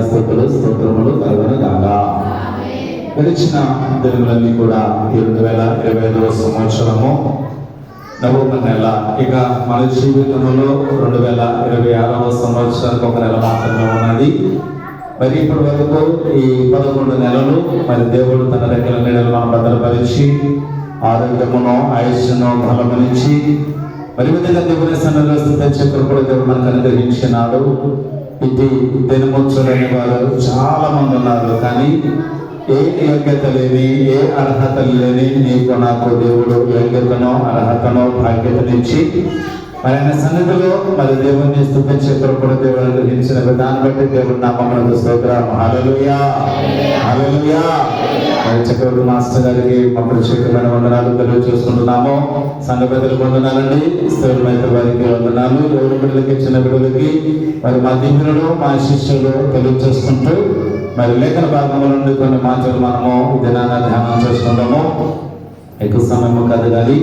స్తోత్రములు కలుగునుగాక. గడిచిన దినములన్నీ కూడా 2025వ సంవత్సరము నవంబర్ నెల, ఇక మన జీవితంలో 2026వ సంవత్సరానికి ఒక నెల మాత్రమే ఉన్నది. మరి ఇప్పటి వరకు ఈ 11 నెలలు మరి దేవుడు తన రెక్కల నీడలు మనం భద్రపరిచి ఆరోగ్యమును ఆయుష్ను బలమనిచ్చి మరి విధంగా దేవుని సన్నిధిలో స్తుతించే కృపను దేవుడు మనకు అనుగ్రహించినాడు. ఇది దినము చూడని వారు చాలా మంది ఉన్నారు, కానీ ఏ యోగ్యత లేని, ఏ అర్హత లేని నీకు నాకు దేవుడు యోగ్యతను, అర్హతను, భాగ్యతనిచ్చి మరి ఆయన సన్నిధిలో మరి దేవుని స్తుతించే కృపను దేవుడు అనుగ్రహించిన విధానం బట్టి దేవుడి నామమునకు స్తోత్రం. హల్లెలూయా, హల్లెలూయా. మరి చక్రవర్తి మాస్టర్ గారికి మా ప్రత్యేకమైన వందనాలు తెలియజేసుకుంటున్నాము. సంఘ పెద్దలకు వందనాలండి, స్థిరమైన వారికి వందనాలు, ఎవరి బిడ్డలకి, చిన్న బిడ్డలకి మరి మా దీవులను, మా శిష్యులు తెలియజేసుకుంటూ మరి లేఖన భాగంలో నుండి కొన్ని మాటలు మనము ఈ దినాన్ని ధ్యానం చేసుకుంటాము. ఎక్కువ సమయం కాదు, కానీ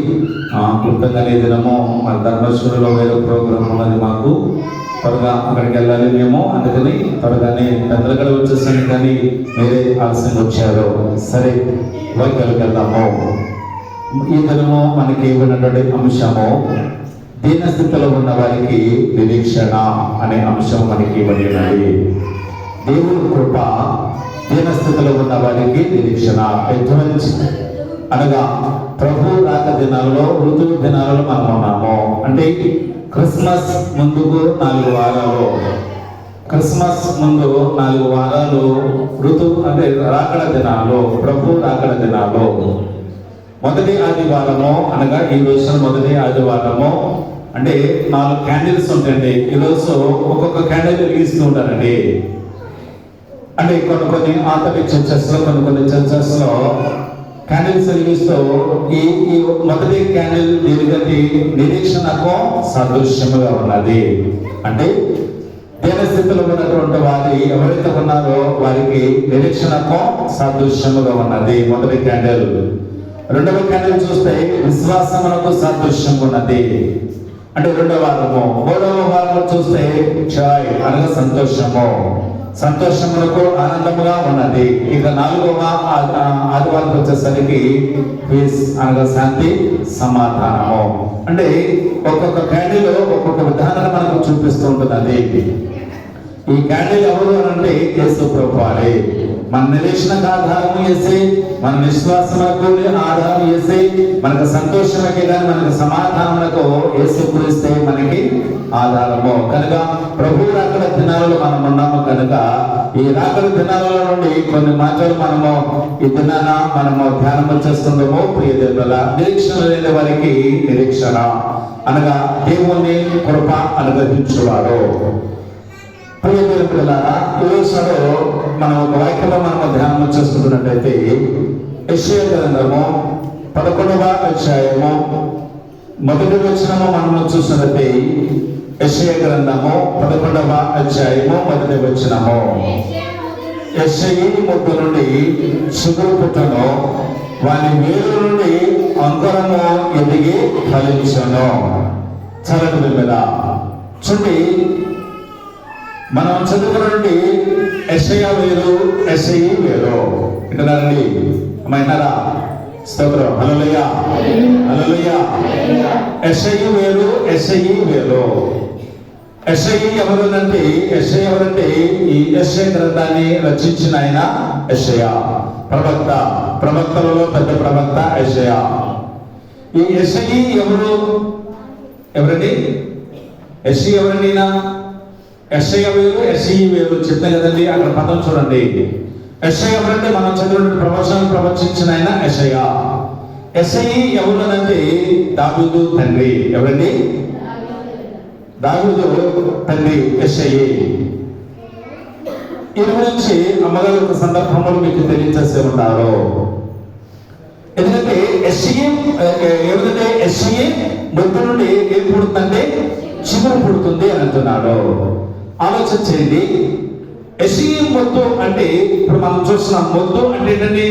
క్లుప్తంగానే దినము మన ధర్మేశ్వరిలో వేరే ప్రోగ్రాం ఉన్నది మాకు. త్వరగా అక్కడికి వెళ్ళాలి మేము, అందుకని త్వరగానే పెద్దలు కూడా వచ్చేసాను, కానీ మీరే ఆలస్యంగా వచ్చారు. సరే, వాక్యాలకు వెళ్దాము. ఈ దినము మనకి ఇవ్వనటువంటి అంశము దీనస్థితిలో ఉన్న వారికి నిరీక్షణ అనే అంశం మనకి ఇవ్వబడినది. దేవుని కృప దీనస్థితిలో ఉన్న వారికి నిరీక్షణ. ఎటువంటి అనగా ప్రభు రాక దినాలలో, ఋతువు దినాలలో మనం ఉన్నాము. అంటే క్రిస్మస్ ముందుకు 4 వారాలు, క్రిస్మస్ ముందు 4 వారాలు ఋతువు అంటే రాకడ దినాలు, ప్రభు రాకడ దినాలు. మొదటి ఆదివారము అనగా ఈ రోజు మొదటి ఆదివారము అంటే 4 క్యాండిల్స్ ఉంటాయండి. ఈరోజు ఒక్కొక్క క్యాండిల్ వెలిగిస్తూ ఉంటారండి. అంటే కొన్ని ఆర్థోడాక్స్ చర్చెస్ లో, కొన్ని చర్చెస్ లో క్యాండిల్స్ వెలిగిస్తూ ఈ మొదటి క్యాండిల్ దీనికి నిరీక్షణకు సాదృశ్యముగా ఉన్నది. అంటే దీనస్థితిలో ఉన్నటువంటి వారి ఎవరైతే ఉన్నారో వారికి నిరీక్షణకు సాదృశ్యముగా ఉన్నది మొదటి క్యాండిల్. రెండవ క్యాండిల్ చూస్తే విశ్వాసమునకు సాదృశ్యంగా ఉన్నది, అంటే 2వ వారము. 3వ వారంలో చూస్తే జాయ్ అనగా సంతోషము, సంతోషములకు ఆనందముగా ఉన్నది. ఇక 4వ ఆదివారం వచ్చేసరికి పీస్ అనగా శాంతి, సమాధానము. అంటే ఒక్కొక్క క్యాండిల్ ఒక్కొక్క విధానాన్ని మనకు చూపిస్తూ ఉంటుంది. ఈ క్యాండిల్ ఎవరు అంటే యేసు ప్రభువారే. మన నిరీక్షణకు ఆధారం చేసి, మన విశ్వాసములకు ఆధారం చేసి, మనకు సంతోషానికి కానీ మనకు సమాధానములకు యేసు క్రీస్తే మనకి ఆధారము. కనుక ప్రభు రాకడ దినాలలో మనం ఉన్నాము. కనుక ఈ రాకడ దినాలలో నుండి కొన్ని మాటలు మనము ఈ దినాన మనము ధ్యానం చేస్తుండము. ప్రియ దేవుల నిరీక్షణ లేని వారికి నిరీక్షణ అనగా దేవుని కృప అనుగ్రహించువాడు. ప్రియ దేవులారా, ఈరోజు మనం ఒక వాక్యంలో మనము ధ్యానం చేసుకుంటున్నట్టయితే యెషయా గ్రంథము 11వ అధ్యాయము 1వ వచనము మనము చూసినట్లయితే యెషయా గ్రంథము 11వ అధ్యాయము 1వ వచనము. యెషయి మొద్దు నుండి చిగురు పుట్టును, వాని వేరు నుండి అంకురము ఎదిగి ఫలించును. చల్లటి బిడ్డ చూడండి, మనం చదువుకున్నటువంటి యెషయా వేరు, యెషయి వేరు. వింటున్నారండి? అమ్మాయినారా? స్తోత్రం. హల్లెలూయా, హల్లెలూయా. యెషయి వేరు, యెషయి వేరు. యెషయి ఎవరంటే, యెషయా ఎవరంటే ఈ యెషయా గ్రంథాన్ని రచించిన ఆయన యెషయా ప్రవక్త. ప్రవక్తలలో పెద్ద ప్రవక్త యెషయా. ఈ యెషయి ఎవరండి? యెషయి ఎవరండి? యెషయా వేరు, యెషయి వేరు చెప్తాం కదండి. అక్కడ పదం చూడండి. యెషయా ఎవరంటే మనం చదివిన ప్రవచనం ప్రవచించిన ఆయన యెషయా. యెషయి ఎవరనంటే దావీదు తండ్రి. ఎవరండి? దావీదు తండ్రి యెషయి. ఈ గురించి అమ్మగారు ఒక సందర్భంలో మీకు తెలియజేసే ఉంటారు. ఎందుకంటే యెషయి మొత్తం నుండి ఏం పుడుతుందంటే చిగురు పుడుతుంది అని అంటున్నాడు. ఆలోచన చేయండి. యెషయి మొద్దు అంటే, ఇప్పుడు మనం చూస్తున్నాం, మొద్దు అంటే ఏంటండి?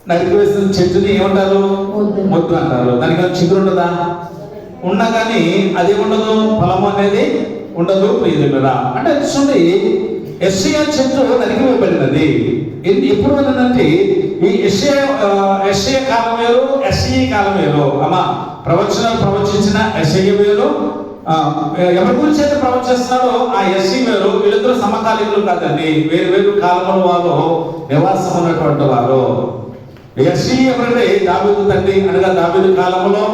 నరికివేసిన చెట్టుని ఏమంటారు? మొద్దు అంటారు. దానికి చిగురు ఉండదా? ఉన్నా కానీ అదేముండదు, ఫలము అనేది ఉండదు ప్రియమిరా. అంటే చూడండి, యెషయా చెట్టు నరికివేయబడినది. ఎప్పుడు అనంటే ఈ యెషయా కాలం వేరు, యెషయా కాలం వేరు. అమ్మా, ప్రవచనాలు ప్రవచించిన యెషయా వేరు, ఎవరి గురించి అయితే ప్రవచిస్తున్నాడో ఆ యెషయా వేరు. వీళ్ళిద్దరూ సమకాలీనులు కాదండి, వేరు వేరు కాలంలో వారు నివాసం ఉన్నటువంటి వారు. యెషయా ఎవరంటే దావీదు తండ్రి, అనగా దావీదు కాలంలో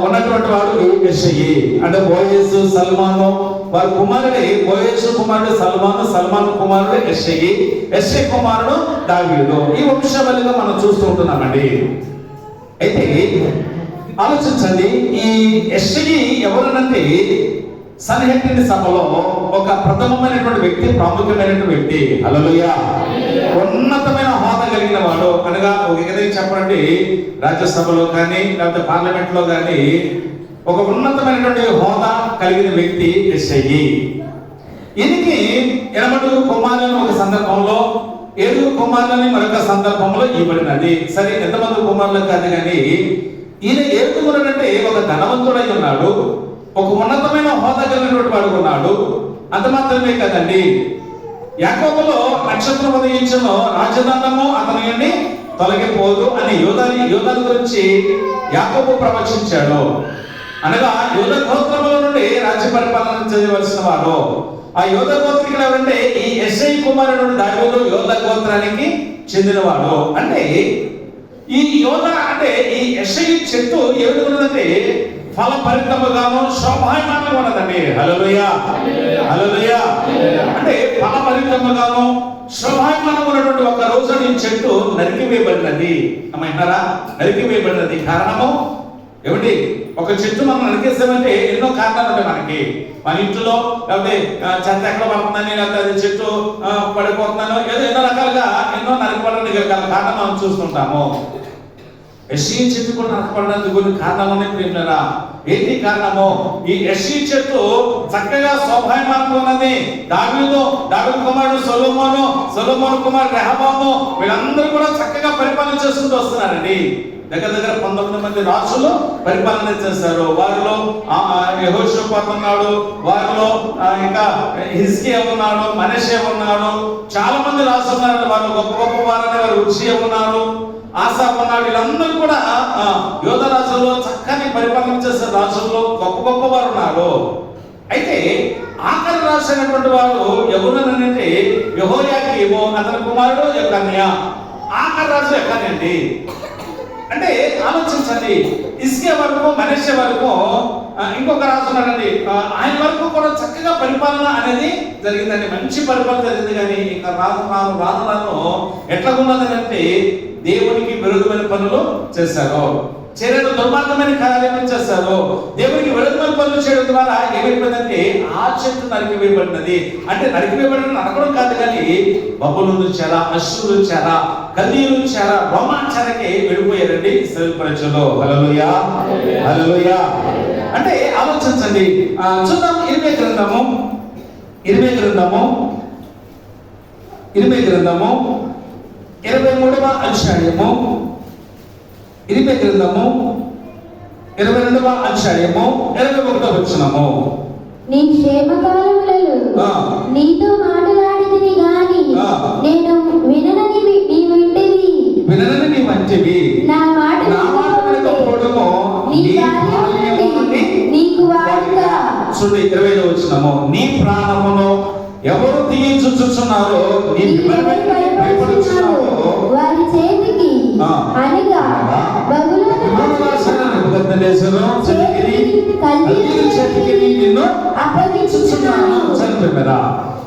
ఉన్నటువంటి వాడు యెషయా. అంటే బోయజు, సల్మాను వారి కుమారుడే. బోయజు కుమారుడు సల్మాను, సల్మాను కుమారుడు యెషయా, యెషయా కుమారుడు దావీదు. ఈ వంశవళిగా మనం చూస్తూ ఉంటున్నామండి. అయితే ఆలోచించండి, ఈ యెషయా ఎవరనంటే సన్హెద్రిన్ సభలో ఒక ప్రథమమైనటువంటి వ్యక్తి, ప్రాముఖ్యమైనటువంటి వ్యక్తి. హల్లెలూయా. ఉన్నతమైన హోదా కలిగిన వాడు. అనగా ఒక విధంగా చెప్పండి, రాజ్యసభలో కానీ లేకపోతే పార్లమెంట్ లో కానీ ఒక ఉన్నతమైనటువంటి హోదా కలిగిన వ్యక్తి యెషయా. ఈయనకి 80 కుమారులను ఒక సందర్భంలో, 7 కుమారులని మరొక సందర్భంలో ఇవ్వబడినది. సరే, ఎంతమంది కుమారులు కాదు కానీ ఈయన 7 అంటే ఒక ధనవంతుడై ఉన్నాడు, ఒక ఉన్నతమైన హోదా కలిగినటువంటి వాడు ఉన్నాడు. అంత మాత్రమే కదండి, యాకోబులో నక్షత్రం ఉదయించును, రాజధానము అతని నుండి తొలగిపోదు అని యోధాల గురించి యాకోబు ప్రవచించాడు. అనగా యోధ గోత్రముల నుండి రాజ్య పరిపాలన చేయవలసిన వాడు. ఆ యోధ గోత్రికులు ఎవరంటే ఈ యెషయా కుమారుడు దావీదు యోధ గోత్రానికి చెందినవాడు. అంటే ఈ యోధ అంటే ఈ యెషయా చెట్టు ఏ విధంగా ఉన్నదంటే ఫలభరితముగాను శోభాయమానంగా ఉన్నదండి. హల్లెలూయా, హల్లెలూయా. అంటే ఫలభరితముగాను శోభాయమానంగా ఉన్నటువంటి ఒక రోజు ఈ చెట్టు నరికివేయబడినది. అమ్మాయినారా, నరికివేయబడినది. కారణము ఏమిటి? ఒక చెట్టు మనం నరికేసామంటే ఎన్నో కారణాలు ఉంటాయి మనకి. మన ఇంట్లో లేకపోతే చెత్త ఎక్కడ పడుతుందని, లేకపోతే అది చెట్టు పడిపోతున్నాను, ఏదో ఎన్నో రకాలుగా ఎన్నో నరికిపడడానికి గల కారణం మనం చూస్తుంటాము. యెషయా చెట్టు కూడా నరకబడడానికి కొన్ని కారణాలు ఉన్నాయి ప్రియులారా. ఏంటి కారణము? ఈ యెషయా చెట్టు చక్కగా శోభాయమానంగా ఉన్నది. దావీదు కుమారుడు సొలొమోను కుమారుడు రెహబాము, వీళ్ళందరూ కూడా చక్కగా పరిపాలన చేసుకుంటూ వస్తున్నారండి. దగ్గర 19 మంది రాజులు పరిపాలన చేశారు. వారిలో యెహోషాపాతు ఉన్నాడు, వారిలో ఇంకా హిజ్కియా ఉన్నాడు, మనష్షే ఉన్నాడు, చాలా మంది రాజులు ఉన్నారు. వారు గొప్ప గొప్ప వారని వారు ఉజ్జియా ఉన్నారు, ఆసా ఉన్నాడు. వీళ్ళందరూ కూడా యోధ రాజుల్లో చక్కని పరిపాలన చేసే రాజుల్లో గొప్ప గొప్ప వారు ఉన్నారు. అయితే ఆఖరి రాజు అయినటువంటి వాడు ఎవరునంటే యెహోయాకీము, అతని కుమారుడు యెకన్యా. ఆఖరి రాజు యెకన్యా అండి. అంటే ఆలోచించండి, హిజ్కియా వరకు, మనష్షే వరకు ఇంకొక రాజు ఉన్నాడండి, ఆయన వరకు కూడా చక్కగా పరిపాలన అనేది జరిగిందండి. మంచి పరిపాలన జరిగింది. కానీ ఇంకా రాను ఎట్లా ఉన్నదంటే దేవునికి విరుద్ధమైన పనులు చేశారు, చర్యలు దుర్మార్గమైన కార్యాలను చేశారు. దేవునికి విరుద్ధమైన పనులు చేయడం ద్వారా ఏమైపోయిందంటే ఆ చెట్టు నరికివేయబడినది. అంటే నరికివేయబడిన నరకడం కాదు కానీ బబులోను చెర, అశ్షూరు చెర, కల్దీయుల చెర, రోమన్ చెరకి వెళ్ళిపోయారండి ఇశ్రాయేలు ప్రజలు. హల్లెలూయా, హల్లెలూయా. అంటే ఆలోచించండి, చూద్దాం. ఇర్మియా గ్రంథము 23వ అధ్యాయము, ఇర్మియా గ్రంథము 22వ అధ్యాయము 21వ వచనము. నీ క్షేమకాలములలో నీతో మాట్లాడితిని గాని నేను విననని నీ వంటివి. నా మాట వినకపోవడము నీకు వాడుగా. చూడండి 25వ వచనము. నీ ప్రాణమును ఎవరు తీయించుచున్నారో, నీ వారి చేతికి అనగా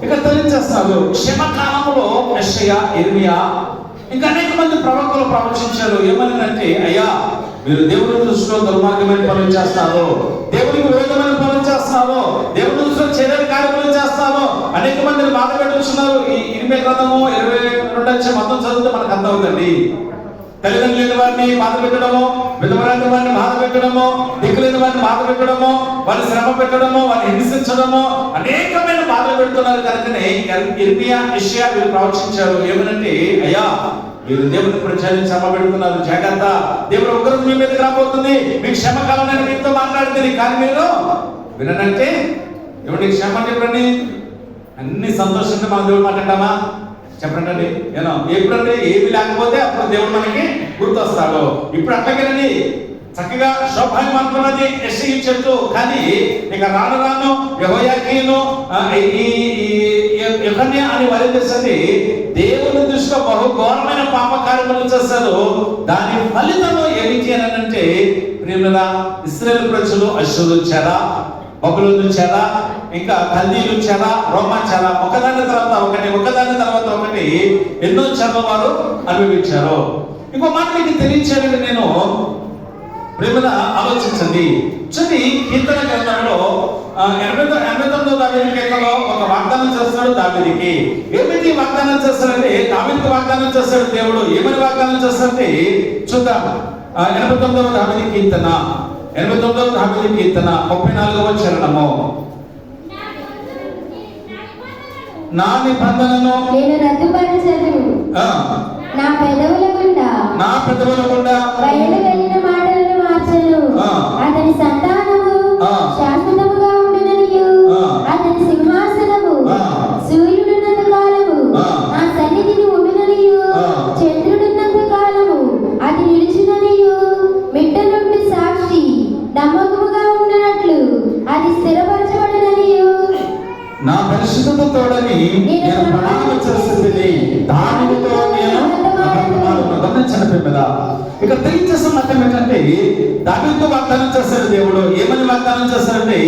ఇక తెలియజేస్తారు. క్షమకాలంలో యెషయా, ఇర్మియా ఇంకా అనేక మంది ప్రవక్తలు ప్రవచించారు. ఏమనంటే, అయ్యా మీరు దేవుడి దృష్టిలో దుర్మార్గమైన పనులు చేస్తారు, దేవుడికి విరోధమైన పనులు చేస్తారు, దేవుడి దృష్టిలో చెడ్డ కార్యక్రమాలు చేస్తారు, అనేక మందిని బాధ పెట్టుతున్నారు. ఈ ఇర్మియా గ్రంథము 22 మొత్తం చదివితే మనకు అర్థమవుతుంది. తల్లిదండ్రులైన వారిని బాధ పెట్టడము, విధవరాని వారిని బాధ పెట్టడము, దిక్కులేని వారిని బాధ పెట్టడము, వారిని శ్రమ పెట్టడము, వారిని హింసించడము, అనేకమైన బాధలు పెడుతున్నారు. కనుకనే ఇర్మియా, యెషయా వీరు ప్రవచించారు. ఏమనంటే, అయ్యా మీరు దేవుని ప్రజల్ని శ్రమ పెడుతున్నారు, జాగ్రత్త, దేవుడు ఉగ్రత మీ మీదకి రాబోతుంది, మీకు క్షమకాలం నేను మీతో మాట్లాడుతుంది, కానీ మీరు వినంటే ఏమండి క్షేమం చెప్పండి. అన్ని సంతోషంగా మనం దేవుడు మాట్లాడతామా? చెప్పండి. ఎప్పుడంటే ఏమి లేకపోతే అప్పుడు దేవుడు మనకి గుర్తొస్తాడు. ఇప్పుడు అట్లాగేనండి, చక్కగా శోభాయం అనుకున్నది యెషయా చెట్టు, కానీ ఇక రాను రాను యెహోయాకీను యెకన్యా అని వారు చేసేది దేవుని దృష్టిలో బహు ఘోరమైన పాప కార్యములు చేశారు. దాని ఫలితము ఏమిటి అని అంటే ప్రియులారా, ఇశ్రాయేలు ప్రజలు అశ్షూరు చెర, బబులోను చెర, ఇంకా కల్దీలు చెర, రోమా చెర, ఒకదాని తర్వాత ఒకటి ఎన్నో చెరలు వారు అనుభవించారు. ఇంకో మాట మీకు తెలియచేయాలని నేను ప్రేమగా ఆలోచించండి. చూడండి, కీర్తన గ్రంథంలో 89వ దావీదు కీర్తనలో ఒక వాగ్దానం చేస్తున్నాడు దావీదుకి. ఏమిటి వాగ్దానం చేస్తాడంటే, దావీదుకి వాగ్దానం చేస్తాడు దేవుడు. ఏమని వాగ్దానం చేస్తాడంటే చూద్దాం. 89వ దావీదు కీర్తన 34వ చరణము. నా నిబంధనను నేను రద్దుపరచను, నా పెదవుల గుండా బయలు వెళ్ళిన మాటలను మార్చను. అతని సంతానము శాశ్వతముగా ఉండుననియు, అతని సింహాసనము సూర్యుడున్నంత కాలము నా సన్నిధిని ఉండుననియు, చంద్రుడున్నంత కాలము అది నిలిచిననియు, మిట్ట నుండి సాక్షి నమ్మకముగా ఉండునట్లు అది స్థిరపరచబడిననియు, నా పరిశుద్ధత తోడని నేను ప్రణాళిక చేస్తుంది, దానితో నేను గమనించను కదా. ఇక్కడ తెలియచేసిన అర్థం ఏంటంటే, దావీదుకు వాగ్దానం చేస్తాడు దేవుడు. ఏమని వాగ్దానం చేస్తాడంటే,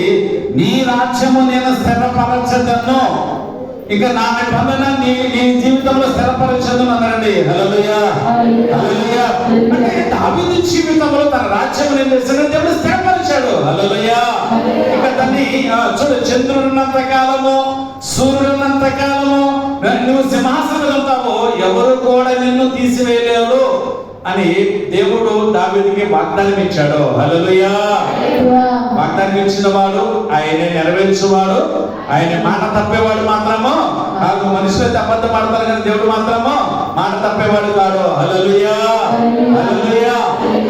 నీ రాజ్యము నేను స్థిరపరచదను, ఇంకా నా నిబంధన నీ జీవితంలో స్థిరపరచదు అన్నారండి. హల్లెలూయా, హల్లెలూయా. అంటే దావీదు జీవితంలో తన రాజ్యం ఏం చేస్తాడు? దేవుడు స్థిరపరిచాడు. హల్లెలూయా. ఇక దాన్ని చూడు, చంద్రుడున్నంత కాలము, సూర్యుడున్నంత కాలము నువ్వు సింహాసనం ఉంటావు, ఎవరు కూడా నిన్ను తీసివేయలేరు అని దేవుడు దావీదుకి వాగ్దానం ఇచ్చాడు. హల్లెలూయా. వాగ్దానం ఇచ్చిన వాడు ఆయనే నెరవేర్చువాడు. ఆయన మాట తప్పేవాడు మాత్రము కాదు. మనుషులైతే అబద్ధం ఆడతారు, కానీ దేవుడు మాత్రము మాట తప్పేవాడు కాదు. హల్లెలూయా, హల్లెలూయా.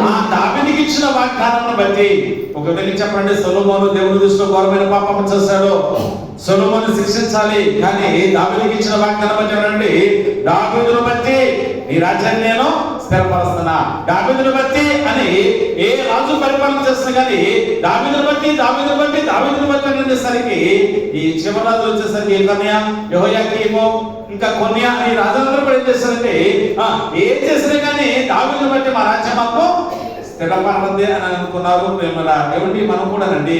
ఆ దావీదుకి ఇచ్చిన వాగ్దానాన్ని బట్టి ఒక విధంగా చెప్పండి, సొలొమోను దేవుని దృష్టిలో ఘోరమైన పాపం చేశాడు. సొలొమోను శిక్షించాలి, కానీ దావీదుకి ఇచ్చిన వాగ్దానం బట్టి ఏమండి, దావీదును బట్టి ఈ రాజ్యాన్ని నేను స్థిరపరుస్తున్నా. దావీదును బట్టి అని ఏ రాజు పరిపాలన చేస్తున్నా కానీ దావీదును బట్టి అనేసరికి ఈ చివరి రాజు వచ్చేసరికి యెకన్యా, యెహోయాకీము, ఇంకా కొన్యా ఈ రాజులందరూ కూడా ఏం చేస్తారంటే ఏం చేసినా కానీ దావీదును బట్టి మా రాజ్యం మాకు స్థిరపరది అని అనుకున్నారు. ఏమండి, మనం కూడా రండి,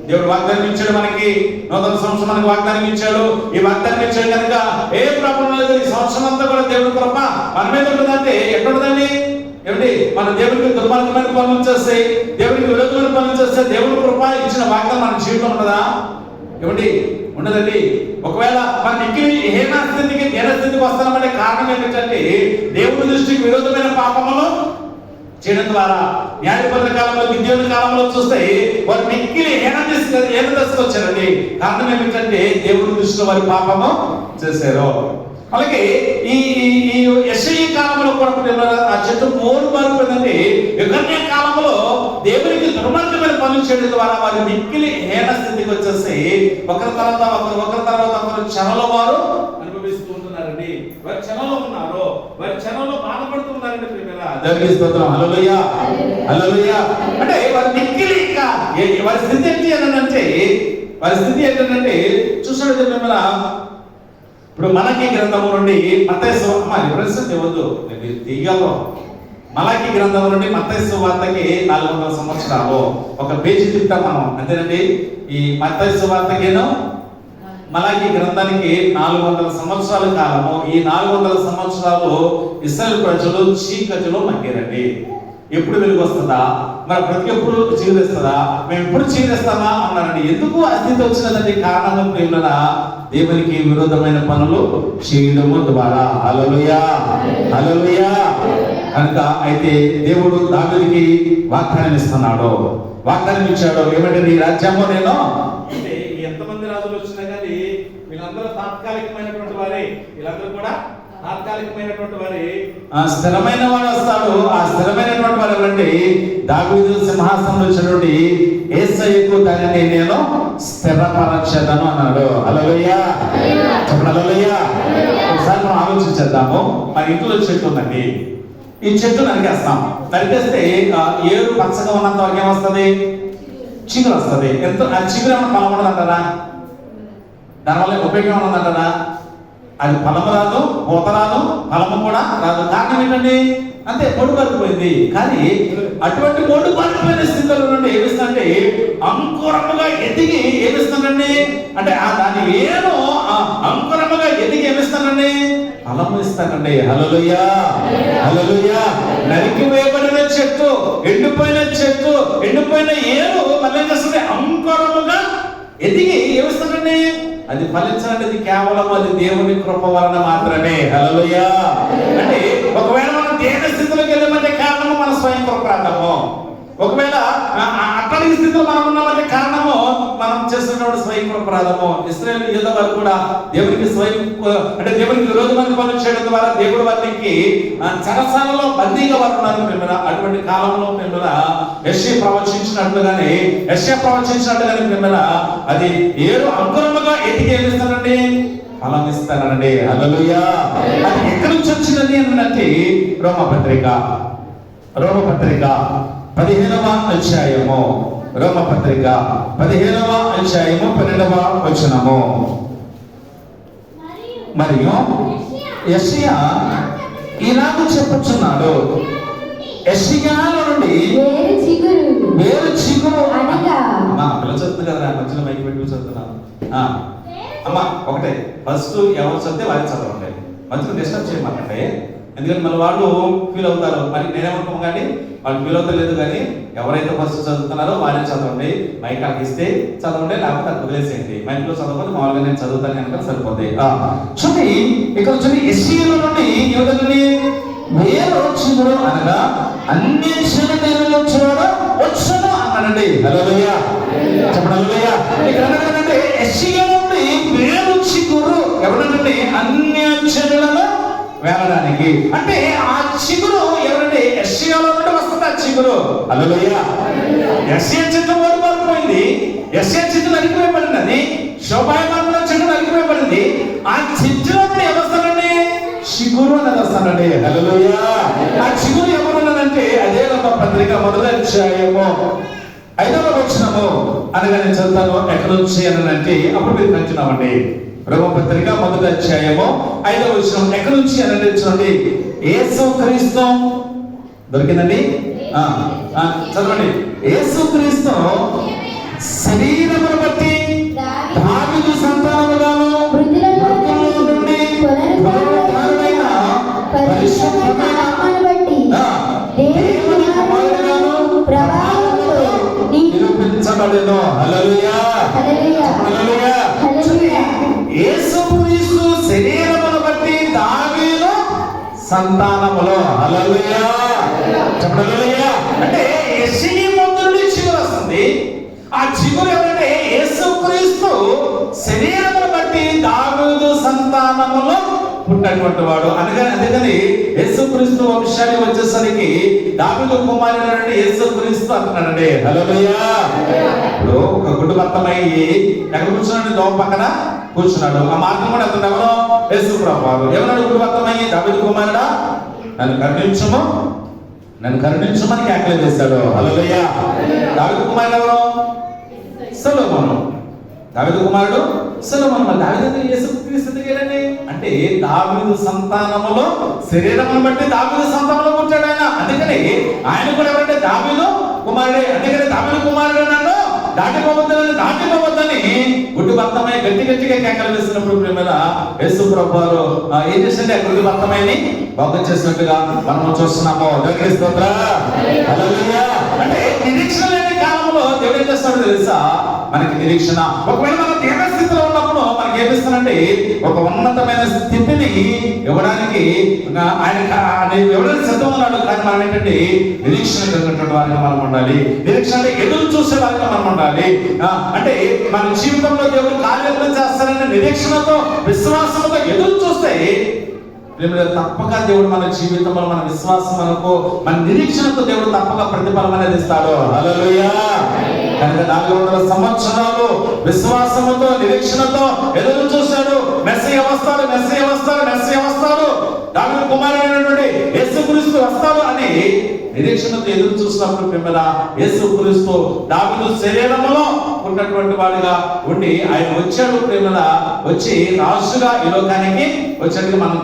దేవుడు వాగ్దానం ఇచ్చాడు మనకి, నూతన సంవత్సరం మనకి వాగ్దానం ఇచ్చాడు. ఈ వాగ్దానం ఇచ్చాడు కనుక ఏ ప్రాబ్లం లేదు. ఈ సంవత్సరం అంతా కూడా దేవుడి కృప మన మీద ఉంటుందంటే ఎక్కడుందండి? ఏమండి, మన దేవుడికి దుర్మార్గమైన పనులు చేస్తే, దేవుడికి విరోధమైన పనులు చేస్తే దేవుడి కృప ఇచ్చిన వాగ్దానం మన జీవితం ఉన్నదా? ఏమండి, ఉండదండి. ఒకవేళ మన ఇంటికి హీనస్థితికి వస్తామంటే కారణం ఏమిటంటే దేవుడి దృష్టికి విరోధమైన పాపములు చేయడం ద్వారా. న్యాయపత్ర కాలంలో, గిద్యోను కాలంలో చూస్తే వారు మిక్కిలి హీన దశకు వచ్చారండి. కారణం ఏమిటంటే దేవుడి దృష్టిలో వారి పాపము చేశారు. అలాగే ఈ యెషయా కాలంలో కూడా ఆ చెట్టు మోరు మారిపోయిందండి. యెకన్యా కాలంలో దేవునికి దుర్మార్గమైన పనులు చేయడం ద్వారా వారి మిక్కిలి హీన స్థితికి వచ్చేసి ఒకరి తర్వాత ఒకరు చెరలో వారు అనుభవిస్తూ ఉంటున్నారండి. వారి చెరలో ఉన్నారు, వారి చెరలో బాధపడుతున్నారండి. దేవునికి స్తోత్రం. హల్లెలూయా, హల్లెలూయా. అంటే వారి మిక్కిలి ఇంకా వారి స్థితి ఏంటంటే చూసాడు మిమ్మల్ని. ఇప్పుడు మలాకీ గ్రంథము నుండి మత్తయి సువార్త తీయగలరు. మలాకీ గ్రంథము నుండి మత్తయి సువార్తకి 400 సంవత్సరాలు ఒక పేజీ తిప్పాం మనం, అంతేనండి. ఈ మత్తయి సువార్తకేను మలాకీ గ్రంథానికి 400 సంవత్సరాల కాలము. ఈ 400 సంవత్సరాలు ఇశ్రాయేలు ప్రజలు చీకటిలో మగ్గారండి. ఎప్పుడు వెలుగు వస్తుందా, మరి బ్రతికెప్పుడు చీకటిస్తుందా, మేము ఎప్పుడు చీకటిస్తామా అన్నారండి. ఎందుకు అస్థితి వచ్చినదండి? కారణం ప్రేమల దేవునికి విరోధమైన పనులు చేయడము ద్వారా. హల్లెలూయా, హల్లెలూయా. కనుక అయితే దేవుడు దావీదుకి వాగ్దానం ఇస్తున్నాడు, వాగ్దానం ఇచ్చాడు. ఏమంటే నీ రాజ్యము నేను, ఎంతమంది రాజులు వచ్చినా కానీ వీళ్ళందరూ తాత్కాలికమైనటువంటి వారే, వీళ్ళందరూ కూడా తాత్కాలికమైనటువంటి వారి స్థిరమైన వాడు వస్తాడు. ఆ స్థిరమైనటువంటి వాడు ఎవరండి? దావీదు సింహాసనం వచ్చినటువంటి యేసయ్యకు దానిని నేను స్థిరపరచెదను అన్నాడు. హల్లెలూయా, చెప్పండి హల్లెలూయా. ఒకసారి మనం ఆలోచించేద్దాము. మన ఇంట్లో చెట్టు ఉందండి. ఈ చెట్టు నరికేస్తాం. నరికేస్తే ఏరు పచ్చగా ఉన్నంత వరకు ఏమొస్తుంది? చిగురు వస్తుంది. ఎంత ఆ చిగురు ఏమన్నా ఫలం ఉండదంటారా? దానివల్ల ఉపయోగం ఉందంటారా? అది ఫలము రాదు, పూత రాదు, ఫలము కూడా రాదు. కారణం ఏంటండి? అంతే, పొడిపడిపోయింది. కానీ అటువంటి పొడిపడిపోయిన స్థితిలో నుండి ఏమిస్తుందంటే అంకురముగా ఎదిగి ఏమిస్తుందండి అంటే దాని ఏమో అంకురముగా ఎదిగి ఏమిస్తానండి? ఫలము ఇస్తానండి. హల్లెలూయా, హల్లెలూయా. నరికివేయబడిన చెట్టు, ఎండిపోయిన చెట్టు, ఎండిపోయిన ఏరు మళ్ళీ చేస్తుంది అంకురముగా ఎదిగి ఏమిస్తానండి? అది ఫలించాలంటే కేవలం అది దేవుని కృప వలన మాత్రమే. హల్లెలూయా. అంటే ఒకవేళ మనం దేవుని స్థితిలోకి వెళ్ళామంటే కారణము మన స్వయం కృపరాధము. ఒకవేళ అక్కడి స్థితిలో మనం ఉన్నామంటే కారణము మనం చేస్తున్నటువంటి స్వయం కృపరాధము. ఇశ్రాయేలు యూదా వారు కూడా దేవునికి స్వయం అంటే దేవునికి విరోధమైన పనులు చేయడం ద్వారా దేవుడు వారికి చెరసాలలో బందీగా వారు ఉన్నారు. అటువంటి కాలంలో యెషయా ప్రవచించినట్లుగానే అది ఏడు అంకురముగా ఎదిగి ఏమిస్తానండి? ఫలం ఇస్తానండి. హల్లెలూయా. అది ఎక్కడి నుంచి వచ్చినది అంటే రోమపత్రిక 15వ అధ్యాయము, రోమపత్రిక 15వ అధ్యాయము 12వ వచనము. మరియు యెషయా ఇలాగ చెప్పుచున్నాడు, యెషయాలో నుండి వేరు చిగురు అనగా పిల్ల చదువుతుంది కదా, మధ్యలో మైకి పెట్టి చదువుతున్నాను. అమ్మ ఒకటే, ఫస్ట్ ఎవరు చదివితే వారికి చదవండి, మధ్యలో డిస్టర్బ్ చేయమంటే. ఎందుకంటే మన వాళ్ళు ఫీల్ అవుతారు. మరి నేనేమంటాము కానీ వాళ్ళు ఫీల్ అవుతలేదు. కానీ ఎవరైతే ఫస్ట్ చదువుతున్నారో వారే చదవండి. మైక్ ఆగిస్తే చదవండి, లేకపోతే వదిలేసేయండి. మైక్లో చదవకపోతే మామూలుగా నేను చదువుతాను కనుక సరిపోతాయి. చూడండి ఇక్కడ చూడండి, యెషయాలో నుండి యువతని వేరు చిగురు అనగా అన్ని శరీరంలో చూడడం వచ్చును అన్నాడండి. హల్లెలూయా, చెప్పండి హల్లెలూయా. ఇక్కడ అంటే యెషయా నుండి వేరు చిగురు ఎవరంటే అన్ని శరీరాలను వేలడానికి. అంటే ఆ చిగురు ఎవరంటే యెషయాలో నుండి వస్తుంది. ఆ చిగురు హల్లెలూయా. యెషయా చెట్టు ఓడిపోయింది, యెషయా చెట్టు నరికివేయబడింది, అది శోభాయమాన చెట్టు నరికివేయబడింది. ఆ చెట్టులో నుండి ఎవరుస్తానండి? చిగురు అనేది వస్తానండి. హల్లెలూయా. ఆ చిగురు ఎవరున్నానంటే అదే రోమపత్రిక 1వ అధ్యాయము 5వ వచనము అనగా నేను చదువుతాను. ఎక్కడ నుంచి అనంటే అప్పుడు మీరు కంటున్నామండి. రోమపత్రిక 1వ అధ్యాయము 5వ వచనం ఎక్కడ నుంచి అనంటే చూడండి, యేసుక్రీస్తు దొరికిందండి. చదవండి. యేసుక్రీస్తు శరీరమును బట్టి దావీదు సంతానముగాను మృతులలో నుండి పునరుద్ధానుడైన పరిశుద్ధమైన ఆత్మను బట్టి దేవుని కుమారుడుగాను ప్రభావముతో నిరూపించబడెను. హల్లెలూయా, హల్లెలూయా, హల్లెలూయా. యేసుక్రీస్తు శరీరమును బట్టి దావీదు సంతానములో. హల్లెలూయా, చెప్పండి హల్లెలూయా. అంటే యెషయా ముందు నుండి చిగురు వస్తుంది. ఆ చిగురు ఎవరంటే యేసుక్రీస్తు శరీరమును బట్టి దావీదు సంతానములో పుట్టినటువంటి వాడు. అందుకని యేసుక్రీస్తు వంశానికి వచ్చేసరికి దావీదు కుమారుడు యేసుక్రీస్తు అంటున్నాడండి. హల్లెలూయా. ఇప్పుడు ఒక కుటుంబత్తమయ్యి ఎక్కడ కూర్చున్నాడు? దోమ పక్కన కూర్చున్నాడు. ఆ మార్గం కూడా అతను ఎవరో యేసు ప్రభువు. ఎవరాడు కుటుంబత్తమయ్యి? దావీదు కుమారుడా, నన్ను కరుణించమని కేకలు చేశాడు. హల్లెలూయా. దావీదు కుమారుడు ఎవరు? సొలొమోను. దావీదు కుమారుడు సొలొమోను. మరి దావీదు యేసుక్రీస్తు దిగాడండి అంటే దావీదు సంతానములో శరీరమును బట్టి దావీదు సంతానంలో పుట్టాడు ఆయన. అందుకని ఆయన కూడా ఎవరంటే దావీదు కుమారుడే. అందుకని దావీదు కుమారుడు నన్ను దాటిపోవద్దని గుడ్డి భర్తమై గట్టిగా కేకలు వేసినప్పుడు ప్రేమల యేసు ప్రభువారు ఏం చేసింది? గుడ్డి భర్తమైని బాగు చేసినట్టుగా మనం చూస్తున్నాము. దేవునికి స్తోత్రం. హల్లెలూయా. అంటే నిరీక్షణ లేని కాలంలో దేవుడు ఏం చేస్తాడో తెలుసా? మనకి నిరీక్షణ. ఒకవేళ మనం దేవ స్థితిలో ఉన్నప్పుడు మనకి ఏమిస్తానంటే ఒక ఉన్నతమైన స్థితిని ఇవ్వడానికి ఆయన ఎవరైనా సిద్ధం ఉన్నాడు. కానీ మనం ఏంటంటే నిరీక్షణ కలిగినటువంటి వారిగా మనం ఉండాలి. నిరీక్షణ ఎదురు చూసే వారిగా మనం ఉండాలి. అంటే మన జీవితంలో దేవుడు కార్యాలను చేస్తారనే నిరీక్షణతో విశ్వాసంతో ఎదురు చూస్తే తప్పక దేవుడు మన జీవితంలో మన విశ్వాసం మనకు మన నిరీక్షణతో దేవుడు తప్పక ప్రతిఫలం అనేది ఇస్తాడు. హల్లెలూయా. కనుక 400 సంవత్సరాలు విశ్వాసముతో నిరీక్షణతో ఎదురు చూశాడు. మెస్సీయ వస్తాడు, మెస్సీయ వస్తాడు, మెస్సీయ వస్తాడు, దావీదు కుమారుడైనటువంటి యేసుక్రీస్తు వస్తాడు అని నిరీక్షణతో ఎదురు చూసినప్పుడు మిమ్మల్ని యేసుక్రీస్తు దావీదు శరీరములో ఉన్నటువంటి వాడిగా ఉండి ఆయన వచ్చాడు. ప్రేమల వచ్చి రాజుగా ఈ లోకానికి వచ్చాడు మనం